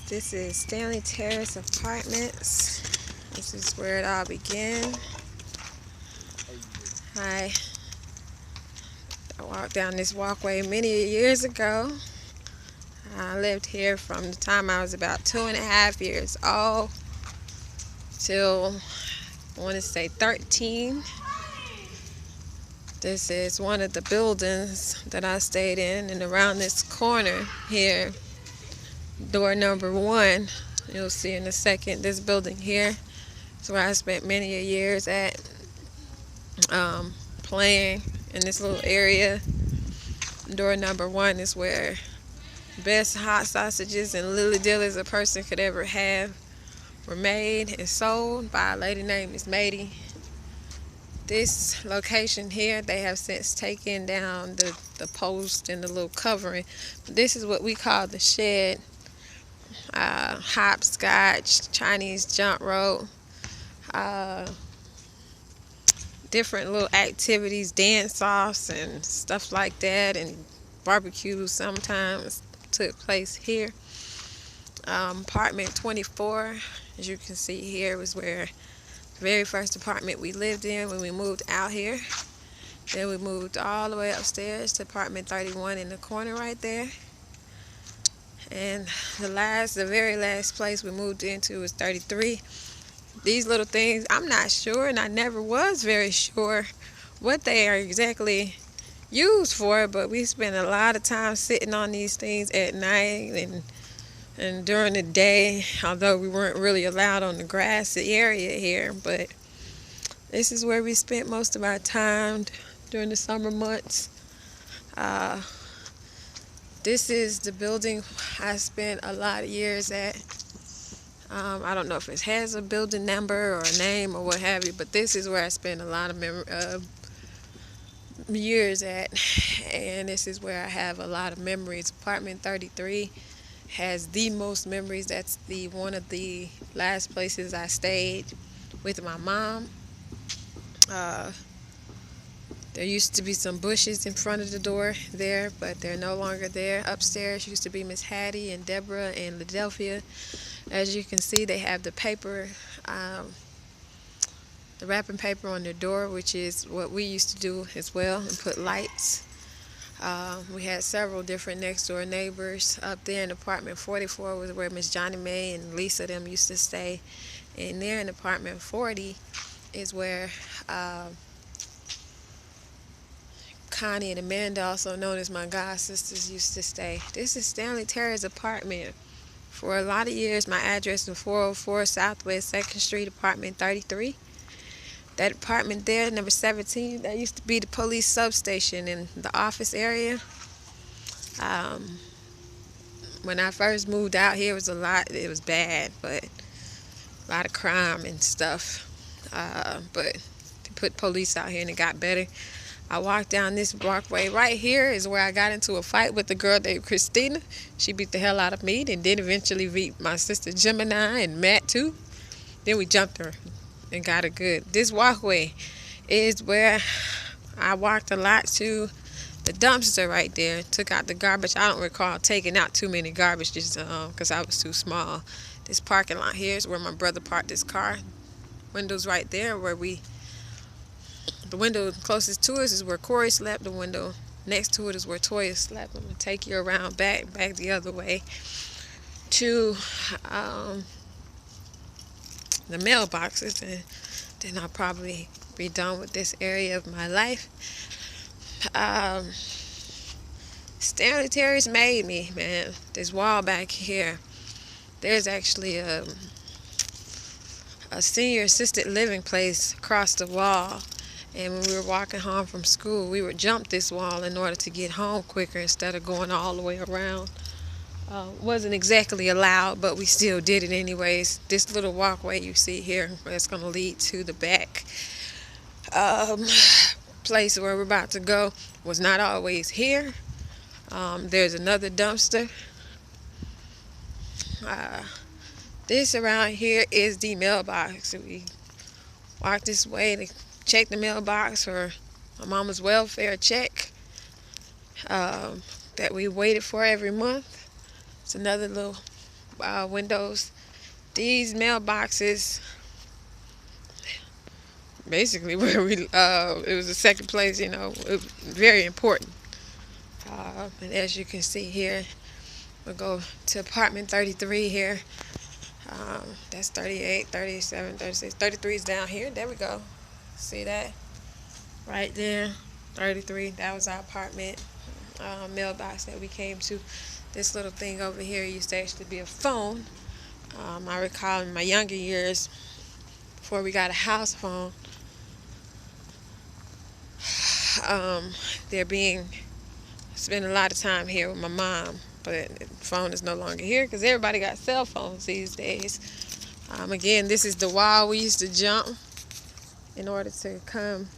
This is Stanley Terrace Apartments. This is where it all began. I walked down this walkway many years ago. I lived here from the time I was about 2.5 years old till, I want to say, 13. This is one of the buildings that I stayed in, and around this corner here, door number 1, you'll see in a second, this building here is where I spent many years at, playing in this little area. Door number 1 is where best hot sausages and lily dillies a person could ever have were made and sold by a lady named Miss Mady. This location here, they have since taken down the post and the little covering. This is what we call the shed. Hopscotch, Chinese jump rope, different little activities, dance-offs and stuff like that, and barbecues sometimes took place here. Apartment 24, as you can see here, was where the very first apartment we lived in when we moved out here. Then we moved all the way upstairs to apartment 31 in the corner right there. And the very last place we moved into was 33. These little things, I'm not sure, and I never was very sure what they are exactly used for, but we spent a lot of time sitting on these things at night and during the day, although we weren't really allowed on the grassy area here. But this is where we spent most of our time during the summer months. This is the building I spent a lot of years at. I don't know if it has a building number or a name or what have you, but this is where I spent a lot of years at, and this is where I have a lot of memories. Apartment 33 has the most memories. That's one of the last places I stayed with my mom. There used to be some bushes in front of the door there, but they're no longer there. Upstairs used to be Miss Hattie and Deborah and Ladelphia. As you can see, they have the paper, the wrapping paper on their door, which is what we used to do as well, and put lights. We had several different next door neighbors. Up there in apartment 44 was where Miss Johnny Mae and Lisa them used to stay. And there in apartment 40 is where Connie and Amanda, also known as my god sisters, used to stay. This is Stanley Terrace apartment. For a lot of years, my address was 404 Southwest 2nd Street, apartment 33. That apartment there, number 17, that used to be the police substation in the office area. When I first moved out here, it was bad, but a lot of crime and stuff. But they put police out here and it got better. I walked down this walkway. Right here is where I got into a fight with a girl named Christina. She beat the hell out of me and then eventually beat my sister Gemini and Matt too. Then we jumped her and got her good. This walkway is where I walked a lot to the dumpster right there. Took out the garbage. I don't recall taking out too many garbage just because I was too small. This parking lot here is where my brother parked his car. Windows right there where the window closest to us is where Corey slept. The window next to it is where Toya slept. I'm going to take you around back the other way to the mailboxes, and then I'll probably be done with this area of my life. Stanley Terrace made me, man. This wall back here, there's actually a senior assisted living place across the wall. And when we were walking home from school, we would jump this wall in order to get home quicker instead of going all the way around. Wasn't exactly allowed, but we still did it anyways. This little walkway you see here, that's going to lead to the back place where we're about to go, was not always here. There's another dumpster. This around here is the mailbox. We walk this way to check the mailbox for my mama's welfare check that we waited for every month. It's another little windows. These mailboxes, basically, where it was the second place. It was very important. And as you can see here, we'll go to apartment 33 here. That's 38, 37, 36, 33 is down here. There we go. See that? Right there. 33. That was our apartment mailbox that we came to. This little thing over here used to actually be a phone. I recall in my younger years, before we got a house phone, there being spent a lot of time here with my mom, but the phone is no longer here because everybody got cell phones these days. Again, this is the wall we used to jump in order to come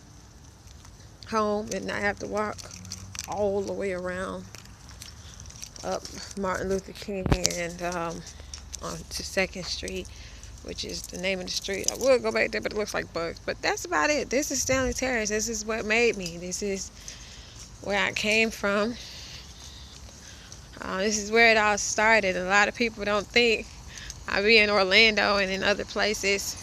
home and not have to walk all the way around up Martin Luther King and on to 2nd Street, which is the name of the street. I would go back there, but it looks like bugs. But that's about it. This is Stanley Terrace. This is what made me. This is where I came from. This is where it all started. A lot of people don't think I be in Orlando and in other places.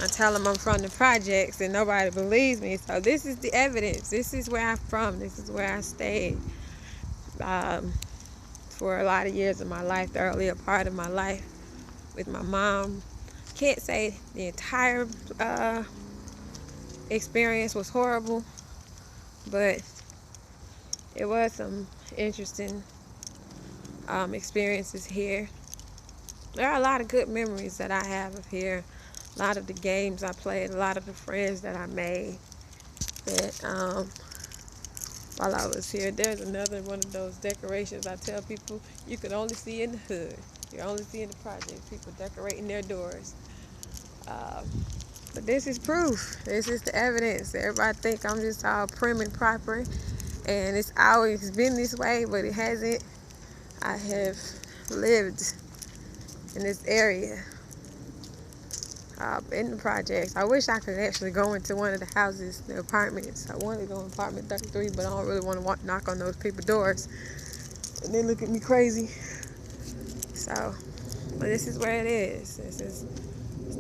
I tell them I'm from the projects and nobody believes me. So this is the evidence. This is where I'm from. This is where I stayed for a lot of years of my life, the earlier part of my life with my mom. Can't say the entire experience was horrible, but it was some interesting experiences here. There are a lot of good memories that I have of here. A lot of the games I played, a lot of the friends that I made. That while I was here, there's another one of those decorations I tell people you could only see in the hood. You only see in the projects, people decorating their doors. But this is proof. This is the evidence. Everybody think I'm just all prim and proper, and it's always been this way, but it hasn't. I have lived in this area, in the projects. I wish I could actually go into one of the houses, the apartments. I want to go in apartment 33, but I don't really want to knock on those people's doors and they look at me crazy. So, but this is where it is. This is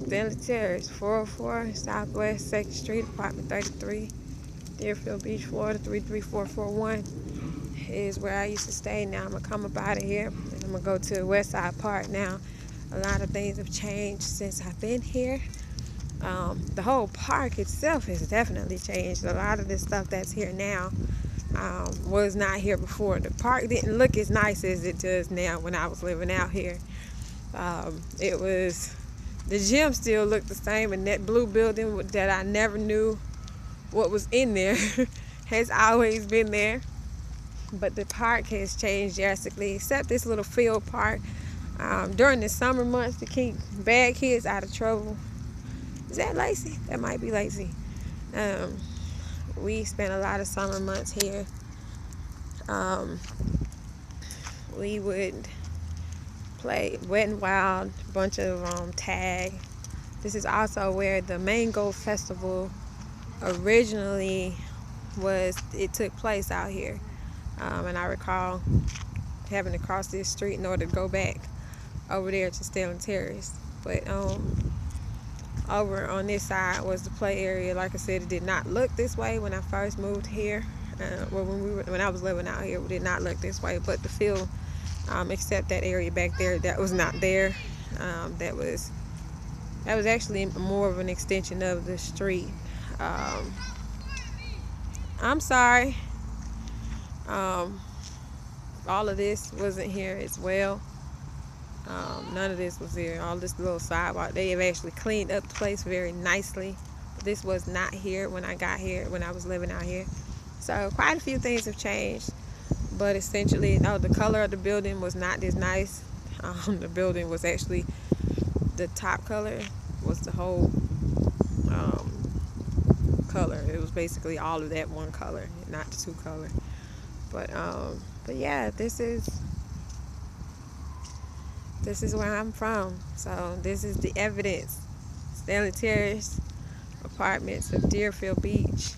Stanley Terrace, 404 Southwest 2nd Street, apartment 33, Deerfield Beach, Florida 33441 is where I used to stay. Now I'm going to come up out of here and I'm going to go to Westside Park now. A lot of things have changed since I've been here. The whole park itself has definitely changed. A lot of the stuff that's here now was not here before. The park didn't look as nice as it does now when I was living out here. The gym still looked the same, and that blue building that I never knew what was in there has always been there. But the park has changed drastically, except this little field park. During the summer months to keep bad kids out of trouble. Is that Lacey? That might be Lacey. We spent a lot of summer months here. We would play Wet n Wild, a bunch of tag. This is also where the Mango Festival originally it took place out here. And I recall having to cross this street in order to go back over there to Stanley Terrace. But over on this side was the play area. Like I said, it did not look this way when I first moved here. When I was living out here, it did not look this way. But the field, except that area back there, that was not there. That was actually more of an extension of the street. I'm sorry. All of this wasn't here as well. None of this was here. All this little sidewalk, they have actually cleaned up the place very nicely. This was not here when I got here, when I was living out here. So quite a few things have changed, but essentially, the color of the building was not this nice. The building was actually, the top color was the whole color. It was basically all of that one color, not the two color. But yeah, this is where I'm from. So this is the evidence. Stanley Terrace, apartments of Deerfield Beach.